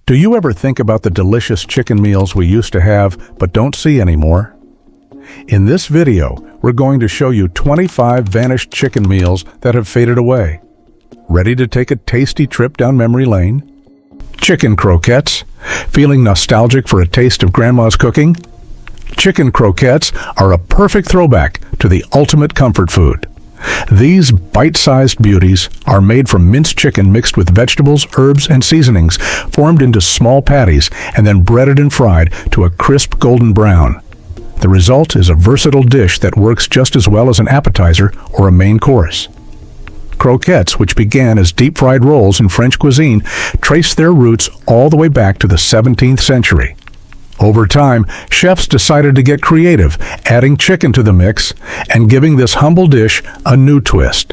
Do you ever think about the delicious chicken meals we used to have but don't see anymore? In this video, we're going to show you 25 vanished chicken meals that have faded away. Ready to take a tasty trip down memory lane? Chicken croquettes. Feeling nostalgic for a taste of grandma's cooking? Chicken croquettes are a perfect throwback to the ultimate comfort food. These bite-sized beauties are made from minced chicken mixed with vegetables, herbs, and seasonings, formed into small patties, and then breaded and fried to a crisp golden brown. The result is a versatile dish that works just as well as an appetizer or a main course. Croquettes, which began as deep-fried rolls in French cuisine, trace their roots all the way back to the 17th century. Over time, chefs decided to get creative, adding chicken to the mix and giving this humble dish a new twist.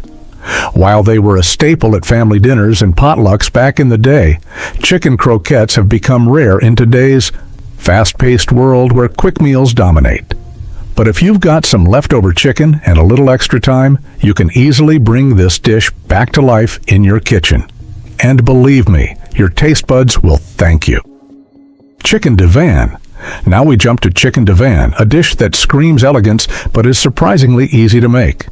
While they were a staple at family dinners and potlucks back in the day, chicken croquettes have become rare in today's fast-paced world where quick meals dominate. But if you've got some leftover chicken and a little extra time, you can easily bring this dish back to life in your kitchen. And believe me, your taste buds will thank you. Chicken Divan. Now we jump to Chicken Divan, a dish that screams elegance but is surprisingly easy to make.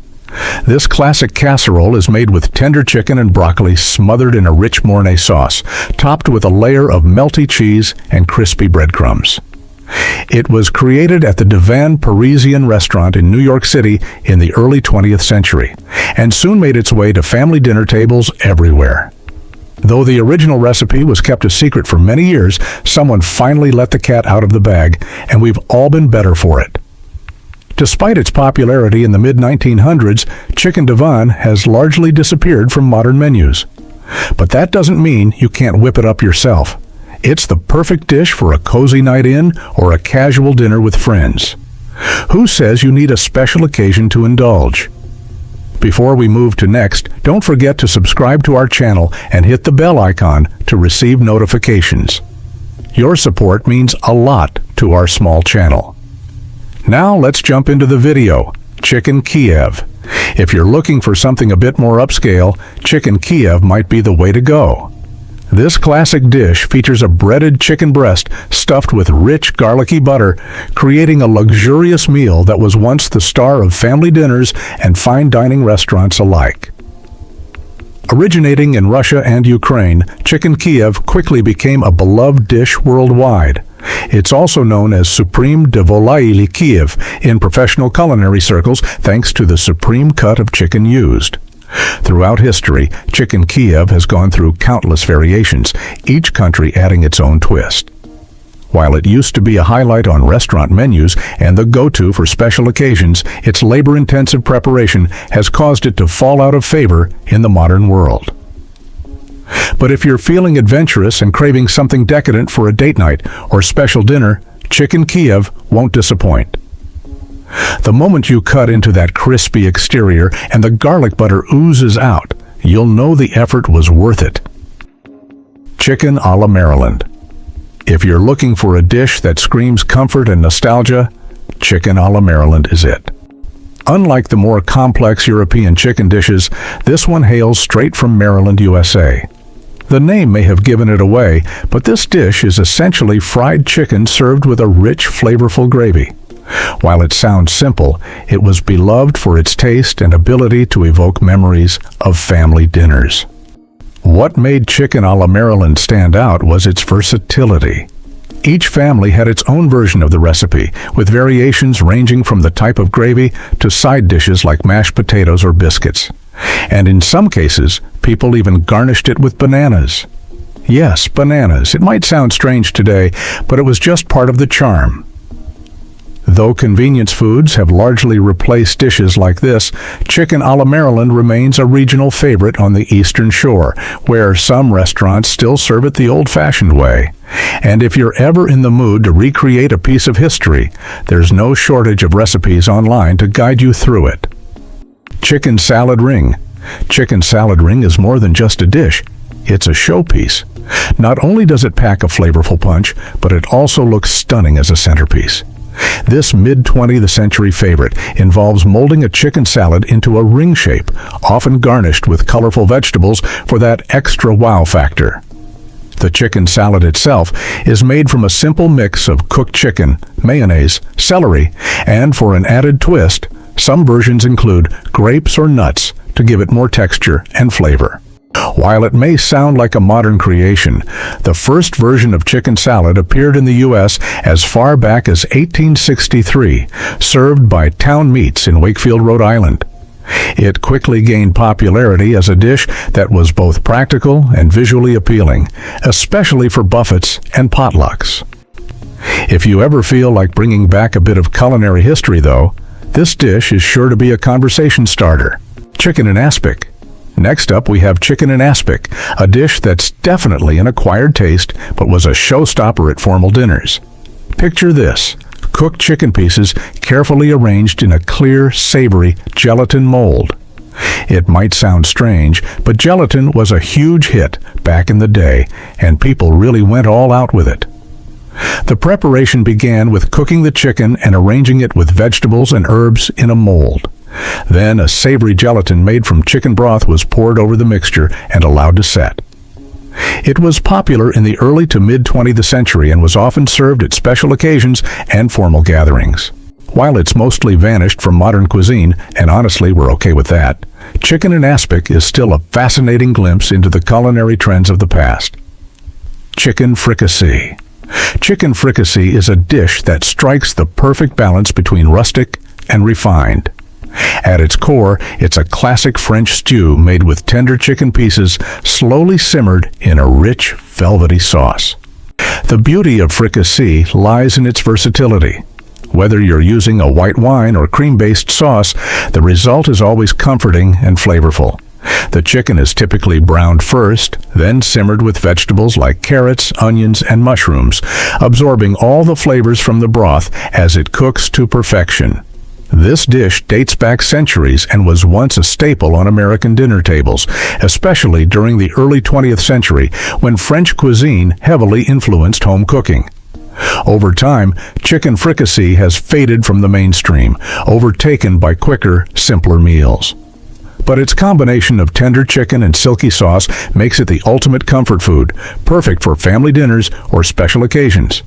This classic casserole is made with tender chicken and broccoli smothered in a rich Mornay sauce, topped with a layer of melty cheese and crispy breadcrumbs. It was created at the Divan Parisian restaurant in New York City in the early 20th century, and soon made its way to family dinner tables everywhere. Though the original recipe was kept a secret for many years, someone finally let the cat out of the bag, and we've all been better for it. Despite its popularity in the mid-1900s, Chicken Divan has largely disappeared from modern menus. But that doesn't mean you can't whip it up yourself. It's the perfect dish for a cozy night in or a casual dinner with friends. Who says you need a special occasion to indulge? Before we move to next, don't forget to subscribe to our channel and hit the bell icon to receive notifications. Your support means a lot to our small channel. Now let's jump into the video. Chicken Kiev. If you're looking for something a bit more upscale, Chicken Kiev might be the way to go. This classic dish features a breaded chicken breast stuffed with rich garlicky butter, creating a luxurious meal that was once the star of family dinners and fine dining restaurants alike. Originating in Russia and Ukraine, Chicken Kiev quickly became a beloved dish worldwide. It's also known as Supreme de Volaille Kiev in professional culinary circles thanks to the supreme cut of chicken used. Throughout history, Chicken Kiev has gone through countless variations, each country adding its own twist. While it used to be a highlight on restaurant menus and the go-to for special occasions, its labor-intensive preparation has caused it to fall out of favor in the modern world. But if you're feeling adventurous and craving something decadent for a date night or special dinner, Chicken Kiev won't disappoint. The moment you cut into that crispy exterior and the garlic butter oozes out, you'll know the effort was worth it. Chicken a la Maryland. If you're looking for a dish that screams comfort and nostalgia, Chicken a la Maryland is it. Unlike the more complex European chicken dishes, this one hails straight from Maryland, USA. The name may have given it away, but this dish is essentially fried chicken served with a rich, flavorful gravy. While it sounds simple, it was beloved for its taste and ability to evoke memories of family dinners. What made Chicken a la Maryland stand out was its versatility. Each family had its own version of the recipe, with variations ranging from the type of gravy to side dishes like mashed potatoes or biscuits. And in some cases, people even garnished it with bananas. Yes, bananas. It might sound strange today, but it was just part of the charm. Though convenience foods have largely replaced dishes like this, Chicken a la Maryland remains a regional favorite on the Eastern Shore, where some restaurants still serve it the old-fashioned way. And if you're ever in the mood to recreate a piece of history, there's no shortage of recipes online to guide you through it. Chicken Salad Ring. Chicken salad ring is more than just a dish. It's a showpiece. Not only does it pack a flavorful punch, but it also looks stunning as a centerpiece. This mid-20th century favorite involves molding a chicken salad into a ring shape, often garnished with colorful vegetables for that extra wow factor. The chicken salad itself is made from a simple mix of cooked chicken, mayonnaise, celery, and for an added twist, some versions include grapes or nuts to give it more texture and flavor. While it may sound like a modern creation, the first version of chicken salad appeared in the U.S. as far back as 1863, served by Town Meats in Wakefield, Rhode Island. It quickly gained popularity as a dish that was both practical and visually appealing, especially for buffets and potlucks. If you ever feel like bringing back a bit of culinary history, though, this dish is sure to be a conversation starter. Chicken in aspic. Next up, we have chicken in aspic, a dish that's definitely an acquired taste, but was a showstopper at formal dinners. Picture this: cooked chicken pieces carefully arranged in a clear, savory gelatin mold. It might sound strange, but gelatin was a huge hit back in the day, and people really went all out with it. The preparation began with cooking the chicken and arranging it with vegetables and herbs in a mold. Then a savory gelatin made from chicken broth was poured over the mixture and allowed to set. It was popular in the early to mid-20th century and was often served at special occasions and formal gatherings. While it's mostly vanished from modern cuisine, and honestly we're okay with that, chicken in aspic is still a fascinating glimpse into the culinary trends of the past. Chicken fricassee. Chicken fricassee is a dish that strikes the perfect balance between rustic and refined. At its core, it's a classic French stew made with tender chicken pieces slowly simmered in a rich, velvety sauce. The beauty of fricassee lies in its versatility. Whether you're using a white wine or cream-based sauce, the result is always comforting and flavorful. The chicken is typically browned first, then simmered with vegetables like carrots, onions, and mushrooms, absorbing all the flavors from the broth as it cooks to perfection. This dish dates back centuries and was once a staple on American dinner tables, especially during the early 20th century when French cuisine heavily influenced home cooking. Over time, chicken fricassee has faded from the mainstream, overtaken by quicker, simpler meals. But its combination of tender chicken and silky sauce makes it the ultimate comfort food, perfect for family dinners or special occasions.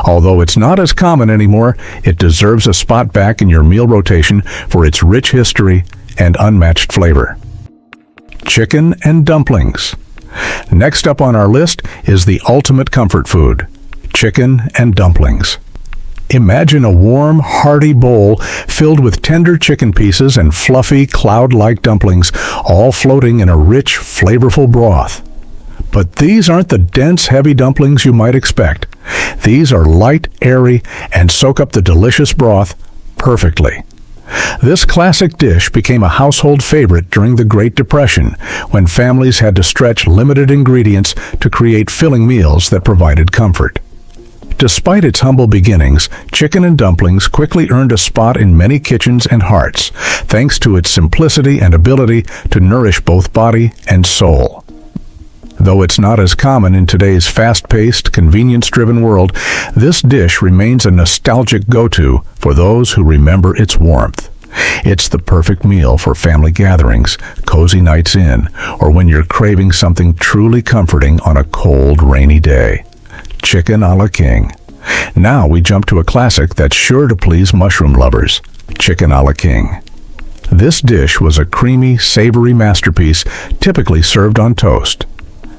Although it's not as common anymore, it deserves a spot back in your meal rotation for its rich history and unmatched flavor. Chicken and dumplings. Next up on our list is the ultimate comfort food, chicken and dumplings. Imagine a warm, hearty bowl filled with tender chicken pieces and fluffy, cloud-like dumplings, all floating in a rich, flavorful broth. But these aren't the dense, heavy dumplings you might expect. These are light, airy, and soak up the delicious broth perfectly. This classic dish became a household favorite during the Great Depression, when families had to stretch limited ingredients to create filling meals that provided comfort. Despite its humble beginnings, chicken and dumplings quickly earned a spot in many kitchens and hearts, thanks to its simplicity and ability to nourish both body and soul. Though it's not as common in today's fast-paced, convenience-driven world, this dish remains a nostalgic go-to for those who remember its warmth. It's the perfect meal for family gatherings, cozy nights in, or when you're craving something truly comforting on a cold, rainy day. Chicken a la king. Now we jump to a classic that's sure to please mushroom lovers, chicken a la king. This dish was a creamy, savory masterpiece typically served on toast.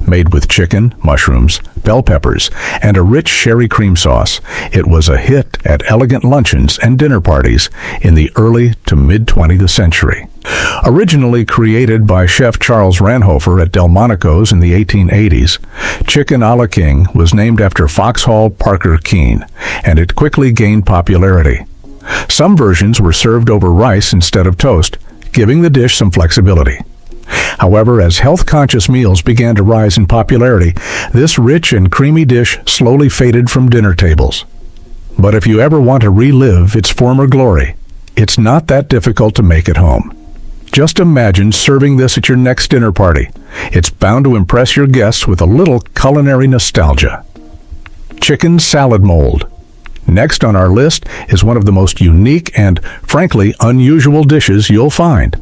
Made with chicken, mushrooms, bell peppers, and a rich sherry cream sauce, it was a hit at elegant luncheons and dinner parties in the early to mid-20th century. Originally created by Chef Charles Ranhofer at Delmonico's in the 1880s, chicken a la king was named after Foxhall Parker Keene, and it quickly gained popularity. Some versions were served over rice instead of toast, giving the dish some flexibility. However, as health-conscious meals began to rise in popularity, this rich and creamy dish slowly faded from dinner tables. But if you ever want to relive its former glory, it's not that difficult to make at home. Just imagine serving this at your next dinner party. It's bound to impress your guests with a little culinary nostalgia. Chicken salad mold. Next on our list is one of the most unique and, frankly, unusual dishes you'll find.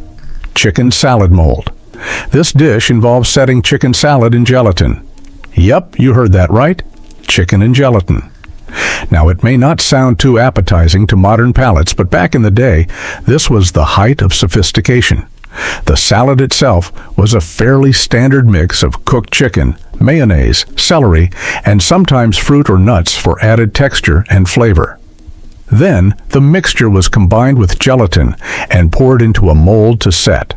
Chicken salad mold. This dish involves setting chicken salad in gelatin. Yep, you heard that right. Chicken and gelatin. Now, it may not sound too appetizing to modern palates, but back in the day, this was the height of sophistication. The salad itself was a fairly standard mix of cooked chicken, mayonnaise, celery, and sometimes fruit or nuts for added texture and flavor. Then, the mixture was combined with gelatin and poured into a mold to set.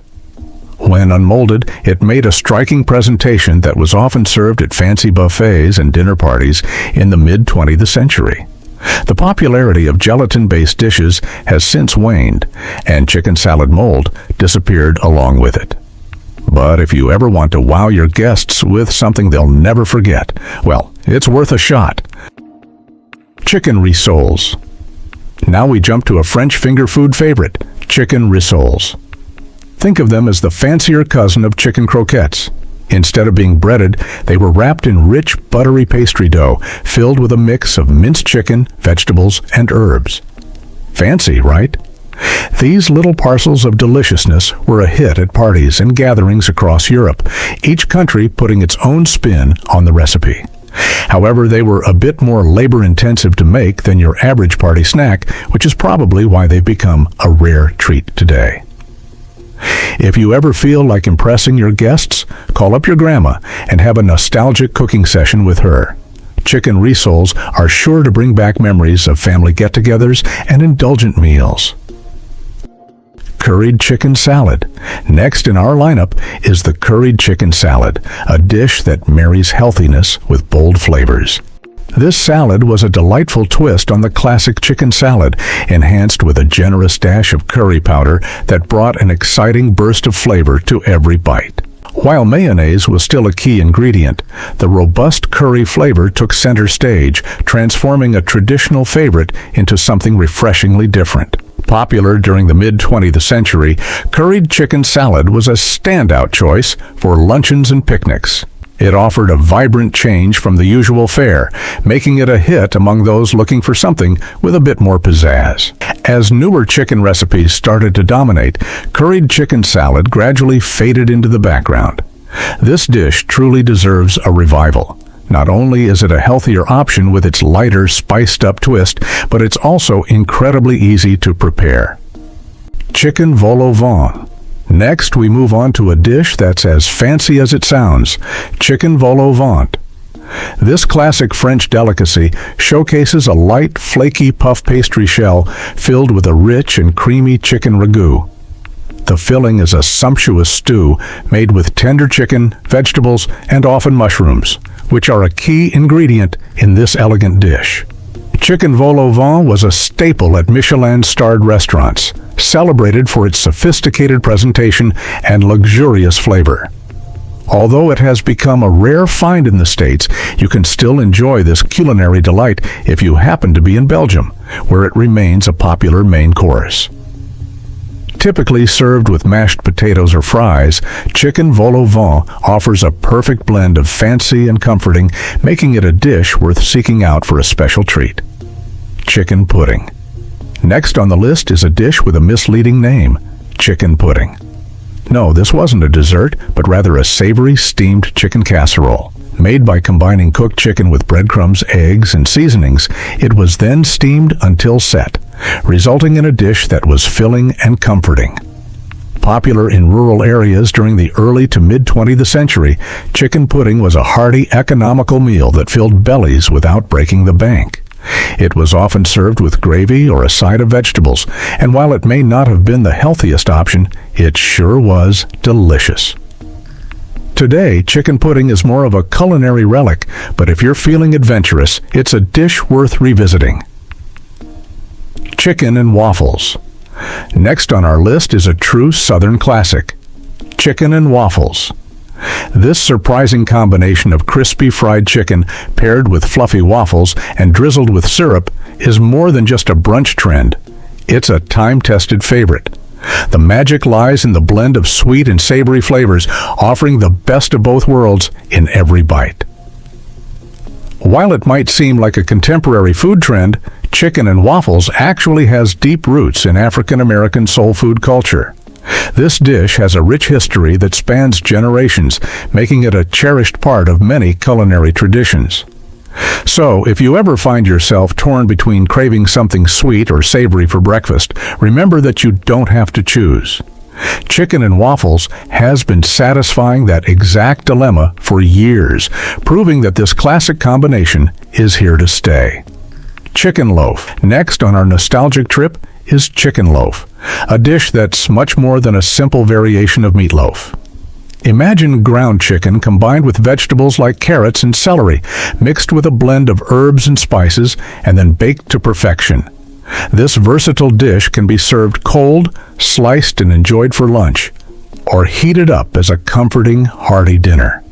When unmolded, it made a striking presentation that was often served at fancy buffets and dinner parties in the mid-20th century. The popularity of gelatin-based dishes has since waned, and chicken salad mold disappeared along with it. But if you ever want to wow your guests with something they'll never forget, well, it's worth a shot. Chicken rissoles. Now we jump to a French finger food favorite, chicken rissoles. Think of them as the fancier cousin of chicken croquettes. Instead of being breaded, they were wrapped in rich, buttery pastry dough filled with a mix of minced chicken, vegetables, and herbs. Fancy, right? These little parcels of deliciousness were a hit at parties and gatherings across Europe, each country putting its own spin on the recipe. However, they were a bit more labor-intensive to make than your average party snack, which is probably why they've become a rare treat today. If you ever feel like impressing your guests, call up your grandma and have a nostalgic cooking session with her. Chicken rissoles are sure to bring back memories of family get-togethers and indulgent meals. Curried chicken salad. Next in our lineup is the curried chicken salad, a dish that marries healthiness with bold flavors. This salad was a delightful twist on the classic chicken salad, enhanced with a generous dash of curry powder that brought an exciting burst of flavor to every bite. While mayonnaise was still a key ingredient, the robust curry flavor took center stage, transforming a traditional favorite into something refreshingly different. Popular during the mid-20th century, curried chicken salad was a standout choice for luncheons and picnics. It offered a vibrant change from the usual fare, making it a hit among those looking for something with a bit more pizzazz. As newer chicken recipes started to dominate, curried chicken salad gradually faded into the background. This dish truly deserves a revival. Not only is it a healthier option with its lighter, spiced-up twist, but it's also incredibly easy to prepare. Chicken vol au vent. Next, we move on to a dish that's as fancy as it sounds, chicken vol au vent. This classic French delicacy showcases a light, flaky puff pastry shell filled with a rich and creamy chicken ragout. The filling is a sumptuous stew made with tender chicken, vegetables, and often mushrooms, which are a key ingredient in this elegant dish. Chicken vol au vent was a staple at Michelin-starred restaurants, celebrated for its sophisticated presentation and luxurious flavor. Although it has become a rare find in the States, you can still enjoy this culinary delight if you happen to be in Belgium, where it remains a popular main course. Typically served with mashed potatoes or fries, chicken vol au vent offers a perfect blend of fancy and comforting, making it a dish worth seeking out for a special treat. Chicken pudding. Next on the list is a dish with a misleading name, chicken pudding. No, this wasn't a dessert, but rather a savory steamed chicken casserole. Made by combining cooked chicken with breadcrumbs, eggs, and seasonings, it was then steamed until set, resulting in a dish that was filling and comforting. Popular in rural areas during the early to mid-20th century, chicken pudding was a hearty, economical meal that filled bellies without breaking the bank. It was often served with gravy or a side of vegetables, and while it may not have been the healthiest option, it sure was delicious. Today, chicken pudding is more of a culinary relic, but if you're feeling adventurous, it's a dish worth revisiting. Chicken and waffles. Next on our list is a true Southern classic, chicken and waffles. This surprising combination of crispy fried chicken paired with fluffy waffles and drizzled with syrup is more than just a brunch trend. It's a time-tested favorite. The magic lies in the blend of sweet and savory flavors, offering the best of both worlds in every bite. While it might seem like a contemporary food trend, chicken and waffles actually has deep roots in African American soul food culture. This dish has a rich history that spans generations, making it a cherished part of many culinary traditions. So, if you ever find yourself torn between craving something sweet or savory for breakfast, remember that you don't have to choose. Chicken and waffles has been satisfying that exact dilemma for years, proving that this classic combination is here to stay. Chicken loaf. Next on our nostalgic trip is chicken loaf, a dish that's much more than a simple variation of meatloaf. Imagine ground chicken combined with vegetables like carrots and celery, mixed with a blend of herbs and spices, and then baked to perfection. This versatile dish can be served cold, sliced and enjoyed for lunch, or heated up as a comforting, hearty dinner.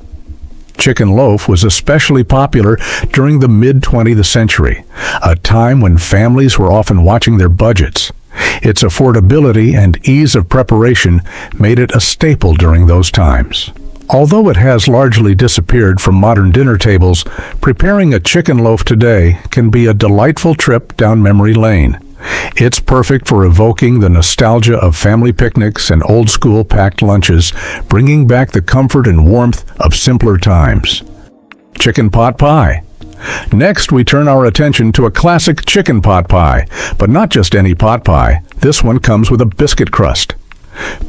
Chicken loaf was especially popular during the mid-20th century, a time when families were often watching their budgets. Its affordability and ease of preparation made it a staple during those times. Although it has largely disappeared from modern dinner tables, preparing a chicken loaf today can be a delightful trip down memory lane. It's perfect for evoking the nostalgia of family picnics and old-school packed lunches, bringing back the comfort and warmth of simpler times. Chicken pot pie. Next, we turn our attention to a classic chicken pot pie, but not just any pot pie. This one comes with a biscuit crust.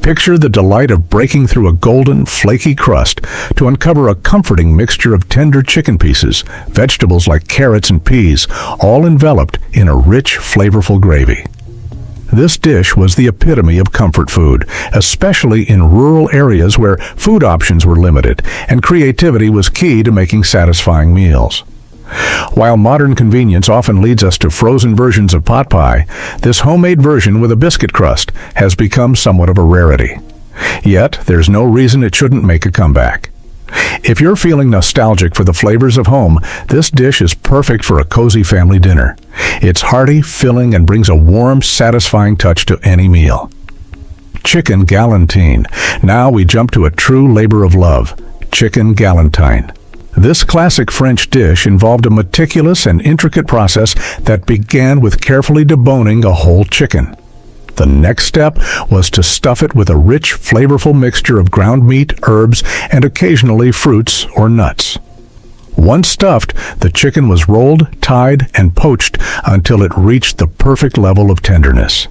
Picture the delight of breaking through a golden, flaky crust to uncover a comforting mixture of tender chicken pieces, vegetables like carrots and peas, all enveloped in a rich, flavorful gravy. This dish was the epitome of comfort food, especially in rural areas where food options were limited and creativity was key to making satisfying meals. While modern convenience often leads us to frozen versions of pot pie, this homemade version with a biscuit crust has become somewhat of a rarity. Yet, there's no reason it shouldn't make a comeback. If you're feeling nostalgic for the flavors of home, this dish is perfect for a cozy family dinner. It's hearty, filling, and brings a warm, satisfying touch to any meal. Chicken Galantine. Now we jump to a true labor of love, chicken Galantine. This classic French dish involved a meticulous and intricate process that began with carefully deboning a whole chicken. The next step was to stuff it with a rich, flavorful mixture of ground meat, herbs, and occasionally fruits or nuts. Once stuffed, the chicken was rolled, tied, and poached until it reached the perfect level of tenderness.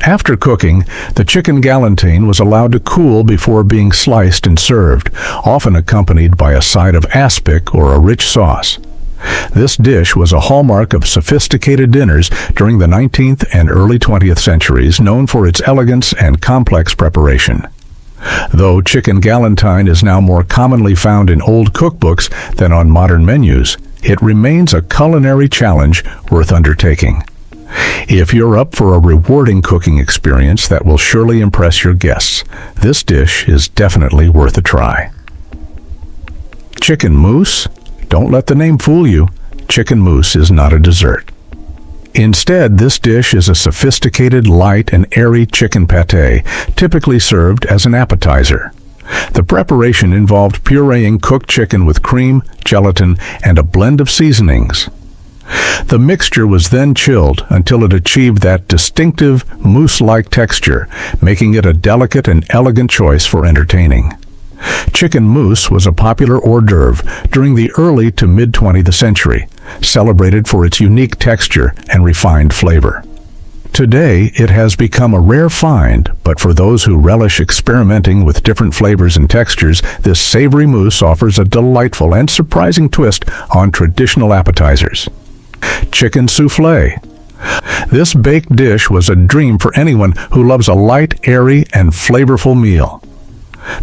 After cooking, the chicken galantine was allowed to cool before being sliced and served, often accompanied by a side of aspic or a rich sauce. This dish was a hallmark of sophisticated dinners during the 19th and early 20th centuries, known for its elegance and complex preparation. Though chicken galantine is now more commonly found in old cookbooks than on modern menus, it remains a culinary challenge worth undertaking. If you're up for a rewarding cooking experience that will surely impress your guests, this dish is definitely worth a try. Chicken mousse? Don't let the name fool you. Chicken mousse is not a dessert. Instead, this dish is a sophisticated, light, and airy chicken pâté, typically served as an appetizer. The preparation involved pureeing cooked chicken with cream, gelatin, and a blend of seasonings. The mixture was then chilled until it achieved that distinctive mousse-like texture, making it a delicate and elegant choice for entertaining. Chicken mousse was a popular hors d'oeuvre during the early to mid-20th century, celebrated for its unique texture and refined flavor. Today, it has become a rare find, but for those who relish experimenting with different flavors and textures, this savory mousse offers a delightful and surprising twist on traditional appetizers. Chicken soufflé. This baked dish was a dream for anyone who loves a light, airy, and flavorful meal.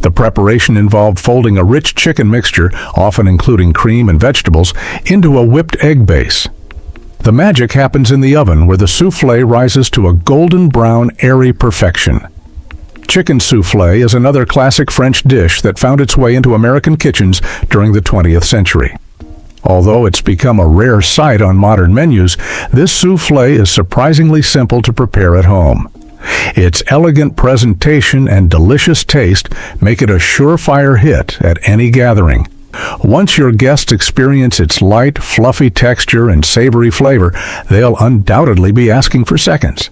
The preparation involved folding a rich chicken mixture, often including cream and vegetables, into a whipped egg base. The magic happens in the oven, where the soufflé rises to a golden brown, airy perfection. Chicken soufflé is another classic French dish that found its way into American kitchens during the 20th century. Although it's become a rare sight on modern menus, this soufflé is surprisingly simple to prepare at home. Its elegant presentation and delicious taste make it a surefire hit at any gathering. Once your guests experience its light, fluffy texture and savory flavor, they'll undoubtedly be asking for seconds.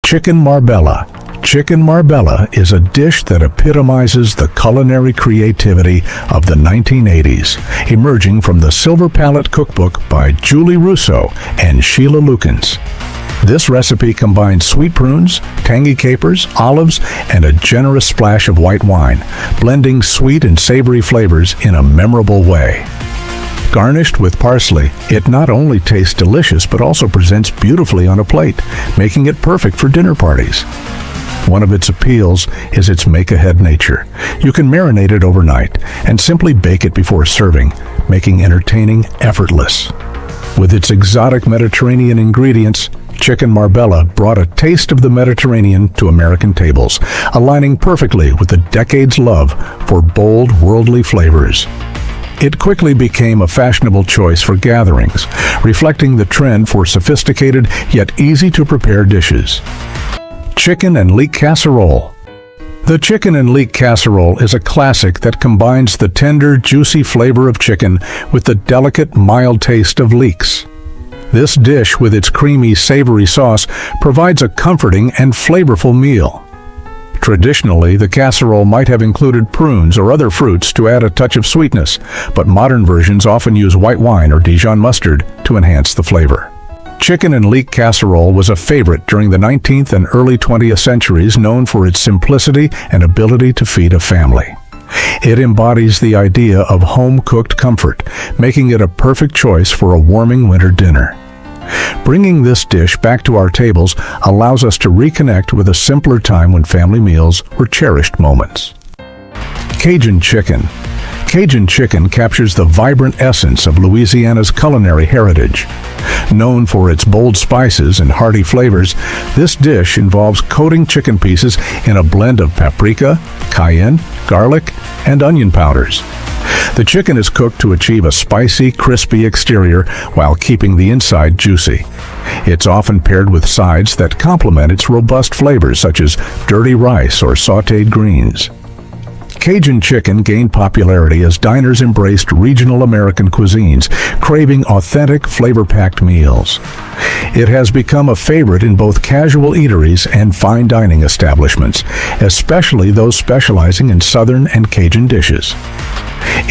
Chicken Marbella. Chicken Marbella is a dish that epitomizes the culinary creativity of the 1980s, emerging from the Silver Palette cookbook by Julie Russo and Sheila Lukens. This recipe combines sweet prunes, tangy capers, olives, and a generous splash of white wine, blending sweet and savory flavors in a memorable way. Garnished with parsley, it not only tastes delicious but also presents beautifully on a plate, making it perfect for dinner parties. One of its appeals is its make-ahead nature. You can marinate it overnight and simply bake it before serving, making entertaining effortless. With its exotic Mediterranean ingredients, Chicken Marbella brought a taste of the Mediterranean to American tables, aligning perfectly with the decades' love for bold, worldly flavors. It quickly became a fashionable choice for gatherings, reflecting the trend for sophisticated yet easy-to-prepare dishes. Chicken and Leek Casserole. The Chicken and Leek Casserole is a classic that combines the tender, juicy flavor of chicken with the delicate, mild taste of leeks. This dish, with its creamy, savory sauce, provides a comforting and flavorful meal. Traditionally, the casserole might have included prunes or other fruits to add a touch of sweetness, but modern versions often use white wine or Dijon mustard to enhance the flavor. Chicken and Leek Casserole was a favorite during the 19th and early 20th centuries, known for its simplicity and ability to feed a family. It embodies the idea of home-cooked comfort, making it a perfect choice for a warming winter dinner. Bringing this dish back to our tables allows us to reconnect with a simpler time when family meals were cherished moments. Cajun Chicken. Cajun chicken captures the vibrant essence of Louisiana's culinary heritage. Known for its bold spices and hearty flavors, this dish involves coating chicken pieces in a blend of paprika, cayenne, garlic, and onion powders. The chicken is cooked to achieve a spicy, crispy exterior while keeping the inside juicy. It's often paired with sides that complement its robust flavors, such as dirty rice or sautéed greens. Cajun chicken gained popularity as diners embraced regional American cuisines, craving authentic, flavor-packed meals. It has become a favorite in both casual eateries and fine dining establishments, especially those specializing in Southern and Cajun dishes.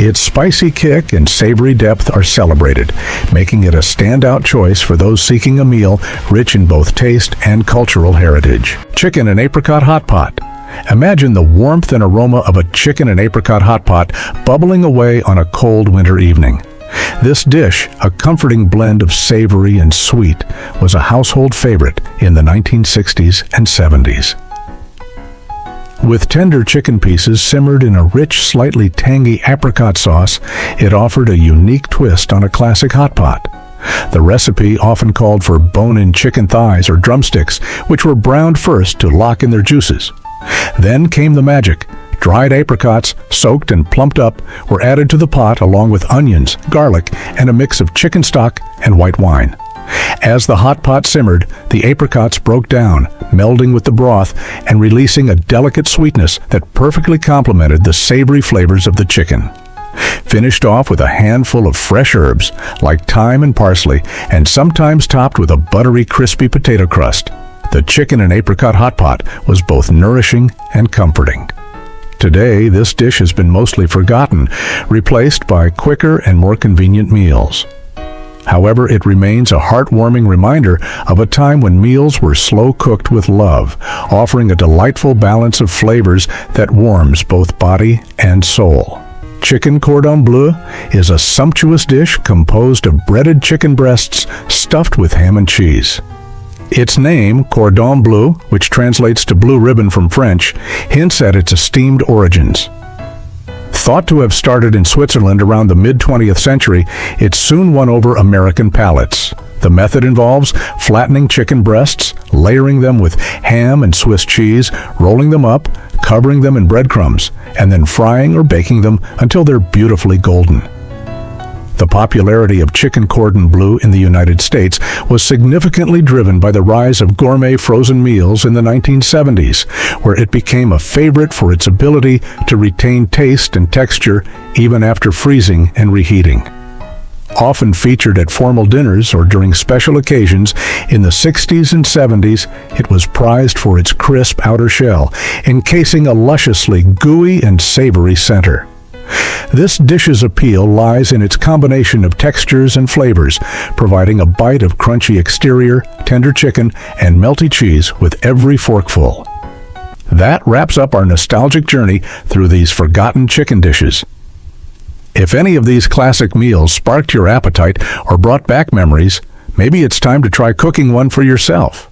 Its spicy kick and savory depth are celebrated, making it a standout choice for those seeking a meal rich in both taste and cultural heritage. Chicken and Apricot Hotpot. Imagine the warmth and aroma of a chicken and apricot hot pot bubbling away on a cold winter evening. This dish, a comforting blend of savory and sweet, was a household favorite in the 1960s and 70s. With tender chicken pieces simmered in a rich, slightly tangy apricot sauce, it offered a unique twist on a classic hot pot. The recipe often called for bone-in chicken thighs or drumsticks, which were browned first to lock in their juices. Then came the magic. Dried apricots, soaked and plumped up, were added to the pot along with onions, garlic, and a mix of chicken stock and white wine. As the hot pot simmered, the apricots broke down, melding with the broth and releasing a delicate sweetness that perfectly complemented the savory flavors of the chicken. Finished off with a handful of fresh herbs like thyme and parsley, and sometimes topped with a buttery, crispy potato crust, the chicken and apricot hot pot was both nourishing and comforting. Today, this dish has been mostly forgotten, replaced by quicker and more convenient meals. However, it remains a heartwarming reminder of a time when meals were slow-cooked with love, offering a delightful balance of flavors that warms both body and soul. Chicken Cordon Bleu is a sumptuous dish composed of breaded chicken breasts stuffed with ham and cheese. Its name, Cordon Bleu, which translates to blue ribbon from French, hints at its esteemed origins. Thought to have started in Switzerland around the mid-20th century, it soon won over American palates. The method involves flattening chicken breasts, layering them with ham and Swiss cheese, rolling them up, covering them in breadcrumbs, and then frying or baking them until they're beautifully golden. The popularity of chicken cordon bleu in the United States was significantly driven by the rise of gourmet frozen meals in the 1970s, where it became a favorite for its ability to retain taste and texture even after freezing and reheating. Often featured at formal dinners or during special occasions, in the 60s and 70s, it was prized for its crisp outer shell, encasing a lusciously gooey and savory center. This dish's appeal lies in its combination of textures and flavors, providing a bite of crunchy exterior, tender chicken, and melty cheese with every forkful. That wraps up our nostalgic journey through these forgotten chicken dishes. If any of these classic meals sparked your appetite or brought back memories, maybe it's time to try cooking one for yourself.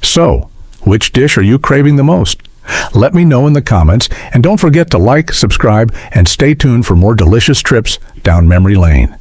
So, which dish are you craving the most? Let me know in the comments, and don't forget to like, subscribe, and stay tuned for more delicious trips down memory lane.